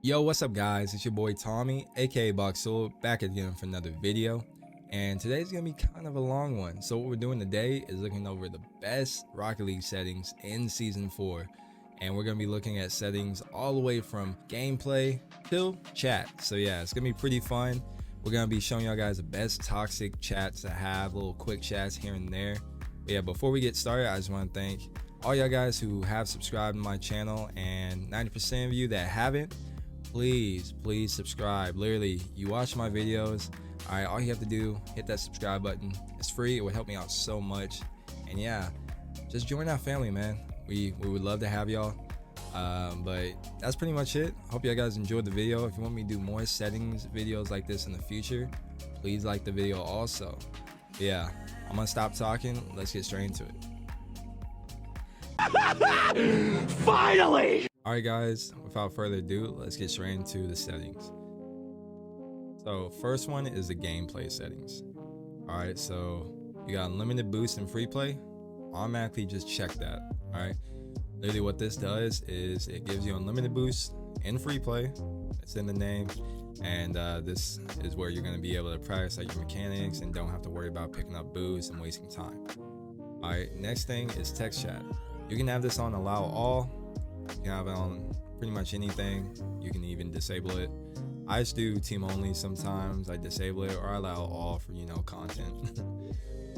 Yo, what's up guys? It's your boy Tommy, aka Boxule, back again for another video. And today's gonna be kind of a long one. So what we're doing today is looking over the best Rocket League settings in Season 4. And we're gonna be looking at settings all the way from gameplay till chat. So yeah, it's gonna be pretty fun. We're gonna be showing y'all guys the best toxic chats to have, little quick chats here and there. But yeah, before we get started, I just wanna thank all y'all guys who have subscribed to my channel, and 90% of you that haven't, please subscribe. Literally, you watch my videos, all right, all you have to do, hit that subscribe button. It's free. It would help me out so much. And yeah, just join our family, man. We would love to have y'all. But that's pretty much it. Hope you guys enjoyed the video. If you want me to do more settings videos like this in the future, please like the video also. Yeah, I'm gonna stop talking. Let's get straight into it. Finally! Alright guys, without further ado, let's get straight into the settings. So first one is the gameplay settings. Alright, so you got unlimited boost and free play. Automatically just check that. Alright, literally what this does is it gives you unlimited boost and free play. It's in the name. And this is where you're going to be able to practice like your mechanics and don't have to worry about picking up boost and wasting time. Alright, next thing is text chat. You can have this on allow all. You can have it on pretty much anything. You can even disable it. I just do team only sometimes. I disable it or I allow all for, you know, content.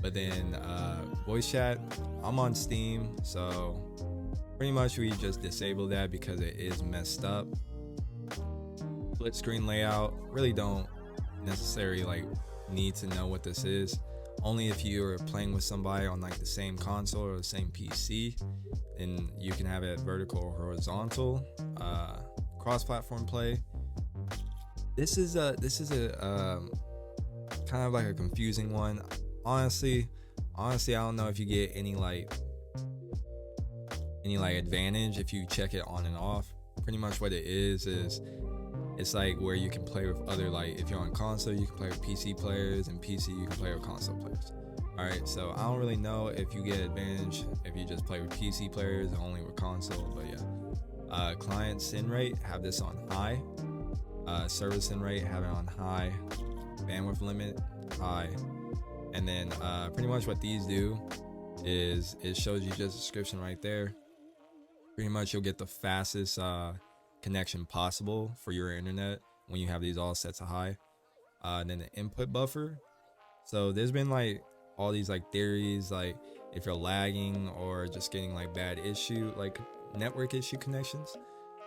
But then voice chat, I'm on Steam, so pretty much we just disable that because it is messed up. Split screen layout, really don't necessarily like need to know what this is. Only if you're playing with somebody on like the same console or the same PC, then you can have it vertical or horizontal. Cross-platform play. This is a kind of like a confusing one. Honestly, I don't know if you get any like advantage if you check it on and off. Pretty much what it is it's like where you can play with other, like if you're on console you can play with PC players, and PC you can play with console players. Alright, so I don't really know if you get advantage if you just play with PC players and only with console, but yeah. Client sin rate, have this on high. Server sin rate, have it on high. Bandwidth limit, high. And then pretty much what these do is it shows you just a description right there. Pretty much you'll get the fastest connection possible for your internet when you have these all set to high. Then the input buffer. So there's been like all these like theories, like if you're lagging or just getting like bad issue, like network issue connections,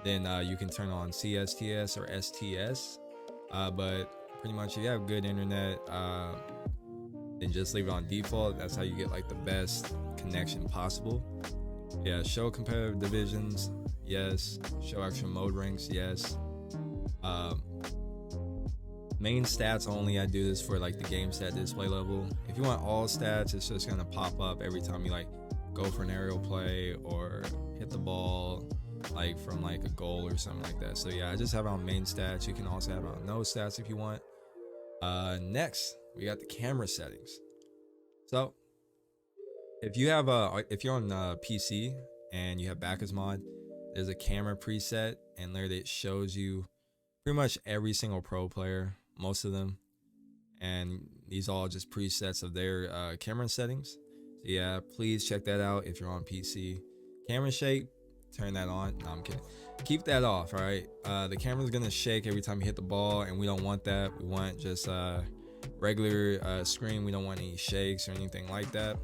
then you can turn on CSTS or STS. But pretty much if you have good internet, then just leave it on default. That's how you get like the best connection possible. Yeah, show competitive divisions, yes. Show actual mode ranks, yes. Main stats only, I do this for like the game stat display level. If you want all stats, it's just gonna pop up every time you like go for an aerial play or hit the ball like from like a goal or something like that. So yeah, I just have it on main stats. You can also have it on no stats if you want. Next we got the camera settings. So if you have if you're on PC and you have backers mod, there's a camera preset, and literally it shows you pretty much every single pro player, most of them, and these all just presets of their camera settings. So yeah, please check that out if you're on PC. Camera shake, turn that on. No, I'm kidding. Keep that off. All right, the camera's gonna shake every time you hit the ball, and we don't want that. We want just regular screen. We don't want any shakes or anything like that.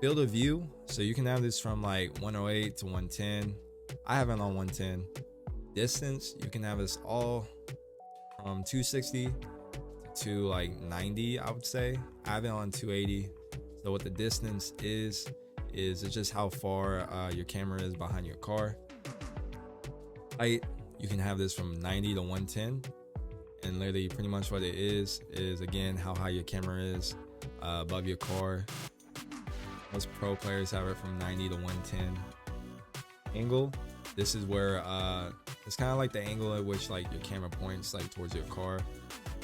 Field of view, so you can have this from like 108 to 110. I have it on 110. Distance, you can have this all from 260 to like 90, I would say. I have it on 280. So what the distance is it's just how far your camera is behind your car. Height, you can have this from 90 to 110. And literally pretty much what it is again how high your camera is above your car. Most pro players have it from 90 to 110. Angle, this is where it's kind of like the angle at which like your camera points like towards your car.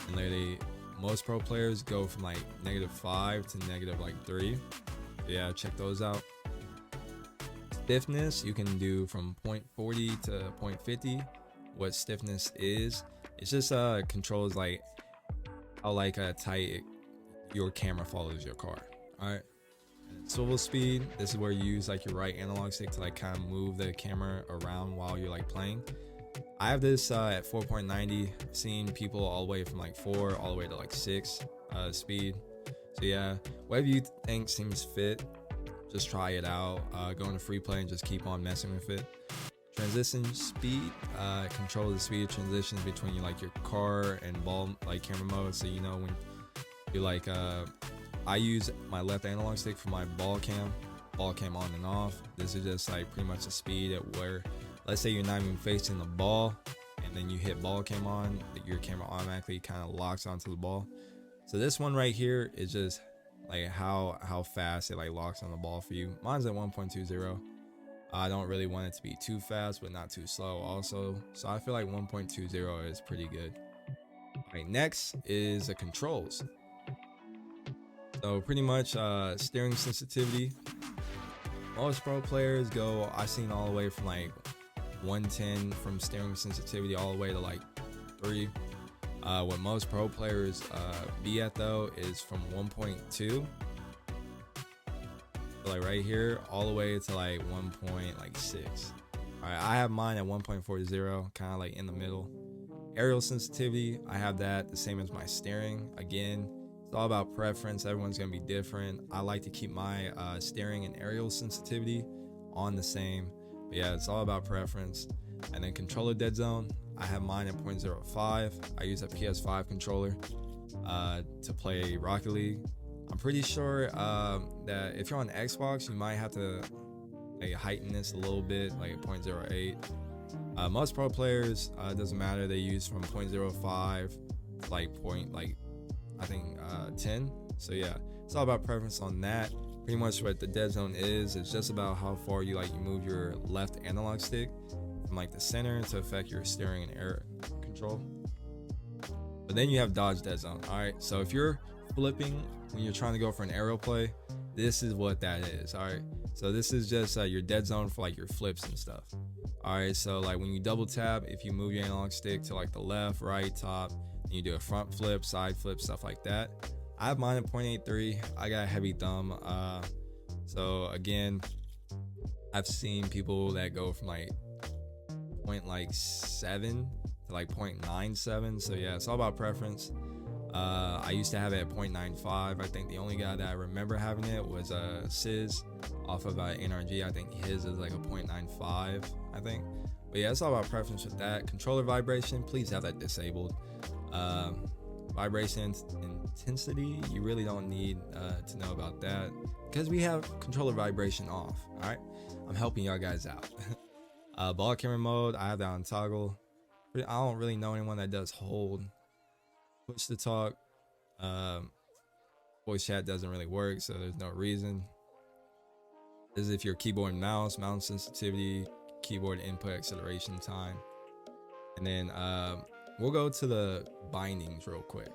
And literally most pro players go from like -5 to -3. Yeah, check those out. Stiffness, you can do from 0.40 to 0.50. what stiffness is. It's just controls like how like tight your camera follows your car. All right. Swivel speed, this is where you use like your right analog stick to like kind of move the camera around while you're like playing. I have this at 4.90. I've seen people all the way from like 4 all the way to like 6 speed. So yeah, whatever you think seems fit, just try it out. Go into free play and just keep on messing with it. Transition speed, control the speed of transitions between like your car and ball like camera mode. So you know when you like I use my left analog stick for my ball cam on and off. This is just like pretty much the speed at where, let's say you're not even facing the ball and then you hit ball cam on, your camera automatically kind of locks onto the ball. So this one right here is just like how fast it like locks on the ball for you. Mine's at 1.20. I don't really want it to be too fast but not too slow also, so I feel like 1.20 is pretty good. All right, next is the controls. So pretty much steering sensitivity. Most pro players go, I've seen all the way from like 110 from steering sensitivity all the way to like 3. What most pro players be at though is from 1.2, like right here, all the way to like 1.6. All right, I have mine at 1.40, kind of like in the middle. Aerial sensitivity, I have that the same as my steering. Again, it's all about preference. Everyone's gonna be different. I like to keep my steering and aerial sensitivity on the same. But yeah, it's all about preference. And then controller dead zone, I have mine at 0.05. I use a PS5 controller to play Rocket League. I'm pretty sure that if you're on Xbox, you might have to like heighten this a little bit, like a 0.08. Most pro players, it doesn't matter. They use from 0.05 to like I think 10. So yeah, it's all about preference on that. Pretty much what the dead zone is, it's just about how far you move your left analog stick from like the center to affect your steering and air control. But then you have dodge dead zone. All right, so if you're flipping when you're trying to go for an aerial play, this is what that is. All right, so this is just your dead zone for like your flips and stuff. All right, so like when you double tap, if you move your analog stick to like the left, right, top, and you do a front flip, side flip, stuff like that. I have mine at 0.83. I got a heavy thumb. So again, I've seen people that go from like 0.7 to like 0.97. So yeah, it's all about preference. I used to have it at 0.95. I think the only guy that I remember having it was Sizz off of NRG. I think his is like a 0.95, I think. But yeah, it's all about preference with that. Controller vibration, please have that disabled. Vibration intensity, you really don't need to know about that because we have controller vibration off. All right, I'm helping y'all guys out. Ball camera mode, I have that on toggle. I don't really know anyone that does hold. Push to talk, voice chat doesn't really work, so there's no reason. This is if your keyboard and mouse sensitivity, keyboard input acceleration time. And then we'll go to the bindings real quick.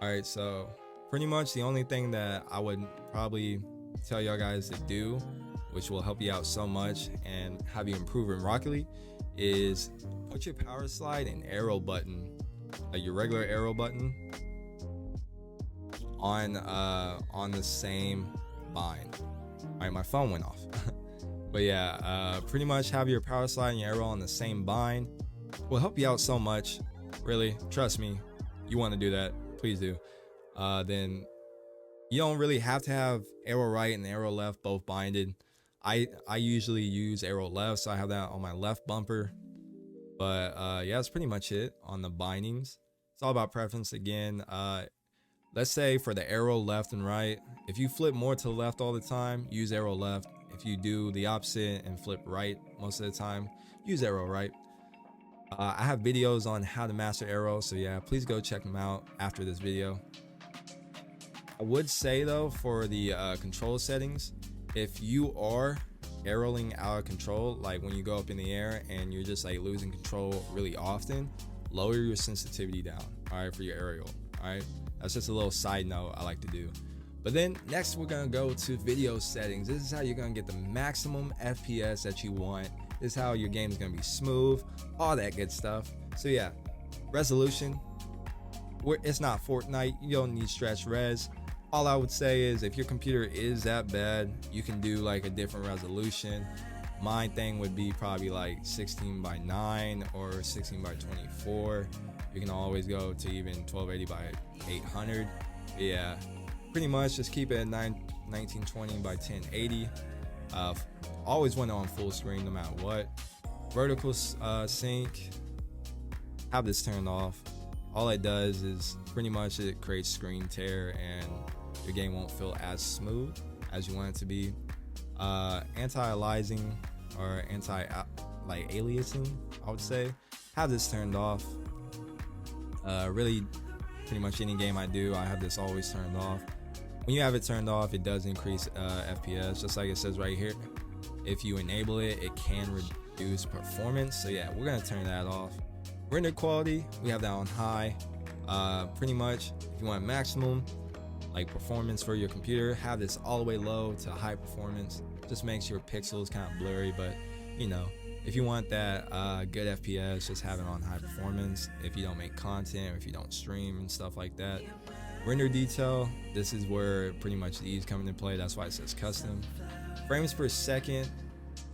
All right, so pretty much the only thing that I would probably tell y'all guys to do, which will help you out so much and have you improve in Rocket League, is put your power slide and arrow button, your regular arrow button, on the same bind. All right, my phone went off. But yeah, pretty much have your power slide and your arrow on the same bind. Will help you out so much. Really, trust me, you want to do that, please do. Then you don't really have to have arrow right and arrow left both binded. I usually use arrow left, so I have that on my left bumper. But yeah, that's pretty much it on the bindings. It's all about preference again. Let's say for the arrow left and right, if you flip more to the left all the time, use arrow left. If you do the opposite and flip right most of the time, use arrow right. I have videos on how to master arrow, so yeah, please go check them out after this video. I would say though, for the control settings, if you are arrowing out of control, like when you go up in the air and you're just like losing control really often, lower your sensitivity down, all right, for your aerial. All right, that's just a little side note I like to do. But then next we're gonna go to video settings. This is how you're gonna get the maximum FPS that you want. This is how your game is gonna be smooth, all that good stuff. So yeah, resolution. It's not Fortnite. You don't need stretch res. All I would say is if your computer is that bad, you can do like a different resolution. My thing would be probably like 16 by 9 or 16 by 24. You can always go to even 1280 by 800. Yeah, pretty much just keep it at 1920 by 1080. Always want it on full screen no matter what. Vertical sync, have this turned off. All it does is pretty much it creates screen tear and your game won't feel as smooth as you want it to be. Anti-aliasing or aliasing, I would say, have this turned off. Really, pretty much any game I do, I have this always turned off. When you have it turned off, it does increase FPS, just like it says right here. If you enable it, it can reduce performance. So yeah, we're gonna turn that off. Render quality, we have that on high. Pretty much, if you want maximum like performance for your computer, have this all the way low to high performance. Just makes your pixels kind of blurry, but you know, if you want that good FPS, just have it on high performance. If you don't make content, or if you don't stream and stuff like that. Render detail, this is where pretty much these come into play. That's why it says custom. Frames per second,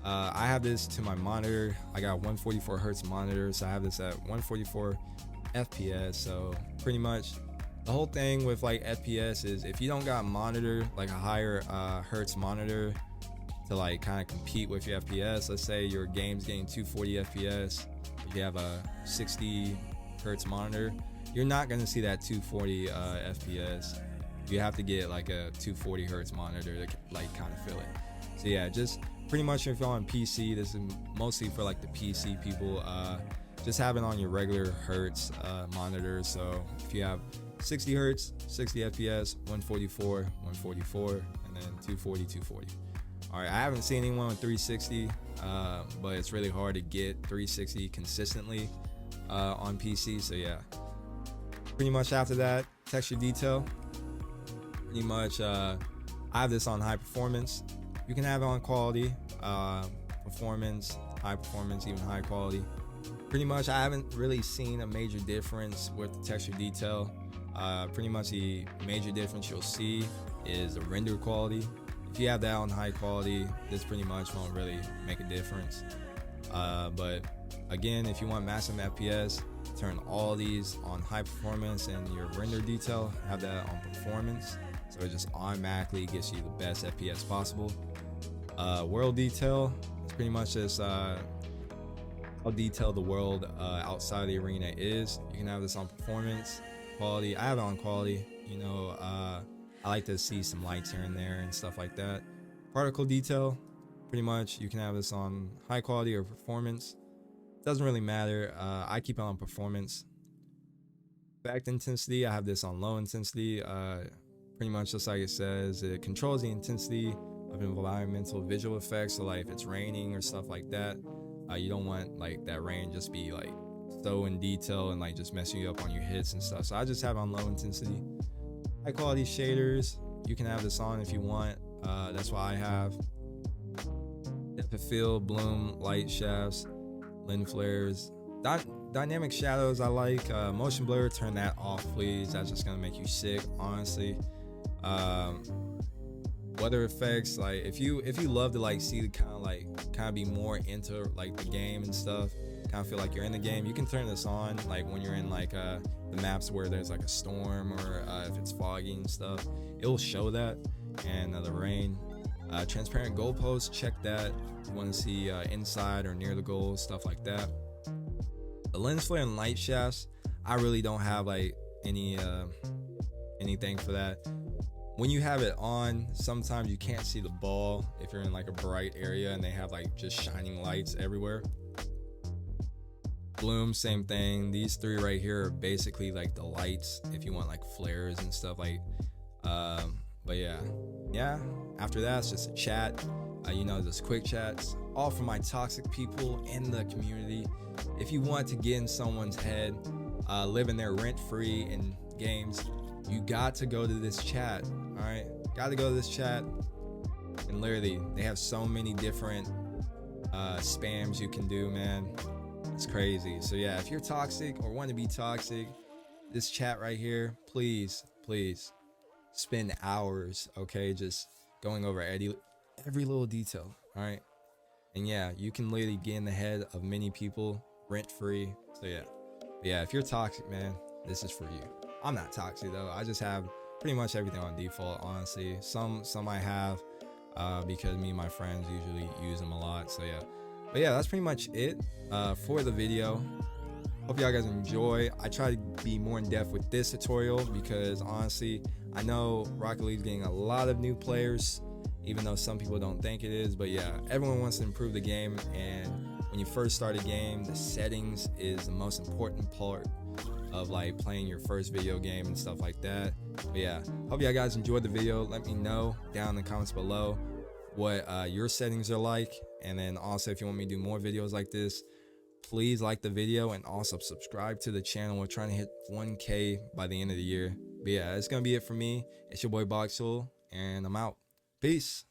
I have this to my monitor. I got 144 hertz monitor, so I have this at 144 FPS. So pretty much the whole thing with like FPS is if you don't got monitor, like a higher hertz monitor to like kind of compete with your FPS, let's say your game's getting 240 FPS, if you have a 60 hertz monitor, you're not going to see that 240 FPS. You have to get like a 240 hertz monitor to like kind of feel it. So yeah, just pretty much if you're on PC, this is mostly for like the PC people, just have it on your regular hertz monitor. So if you have 60 hertz, 60 FPS, 144, 144, and then 240, 240. All right, I haven't seen anyone with 360, but it's really hard to get 360 consistently on PC. So yeah, pretty much after that, texture detail. Pretty much, I have this on high performance. You can have it on quality, performance, high performance, even high quality. Pretty much, I haven't really seen a major difference with the texture detail. Pretty much the major difference you'll see is the render quality. If you have that on high quality, this pretty much won't really make a difference. But again, if you want maximum FPS, turn all these on high performance, and your render detail, have that on performance. So it just automatically gets you the best FPS possible. World detail, it's pretty much just how detailed the world outside of the arena is. You can have this on performance. Quality, I have it on quality. You know, I like to see some lights here and there and stuff like that. Particle detail, pretty much you can have this on high quality or performance. Doesn't really matter. I keep it on performance. Effect intensity, I have this on low intensity. Pretty much just like it says, it controls the intensity of environmental visual effects. So like if it's raining or stuff like that, you don't want like that rain just be like so in detail and like just messing you up on your hits and stuff. So I just have it on low intensity. High quality shaders, you can have this on if you want. That's why I have depth of field, bloom, light shafts, lens flares, dynamic shadows. I like motion blur. Turn that off, please. That's just gonna make you sick, honestly. Weather effects, like if you love to like see the kind of be more into like the game and stuff, kind of feel like you're in the game, you can turn this on like when you're in like the maps where there's like a storm or if it's foggy and stuff, it will show that. And the rain, transparent goalposts, check that. You want to see inside or near the goal, stuff like that. The lens flare and light shafts, I really don't have like anything for that. When you have it on, sometimes you can't see the ball if you're in like a bright area and they have like just shining lights everywhere. Bloom, same thing. These three right here are basically like the lights if you want like flares and stuff like. But yeah. After that, it's just a chat. Just quick chats. All for my toxic people in the community. If you want to get in someone's head, living there rent-free in games, you got to go to this chat. All right, got to go to this chat. And literally, they have so many different spams you can do, man. It's crazy. So yeah, if you're toxic or want to be toxic, this chat right here, please spend hours, okay, just going over every little detail. All right. And yeah, you can literally get in the head of many people rent free. So yeah, if you're toxic, man, this is for you. I'm not toxic though. I just have pretty much everything on default, honestly. Some I have because me and my friends usually use them a lot. So yeah, but yeah, that's pretty much it for the video. Hope y'all guys enjoy. I try to be more in depth with this tutorial because honestly, I know Rocket League's getting a lot of new players, even though some people don't think it is. But yeah, everyone wants to improve the game, and when you first start a game, the settings is the most important part of like playing your first video game and stuff like that. But yeah, hope y'all guys enjoyed the video. Let me know down in the comments below what your settings are like, and then also if you want me to do more videos like this, please like the video and also subscribe to the channel. We're trying to hit 1K by the end of the year. But yeah, it's gonna be it for me. It's your boy Boxule, and I'm out. Peace.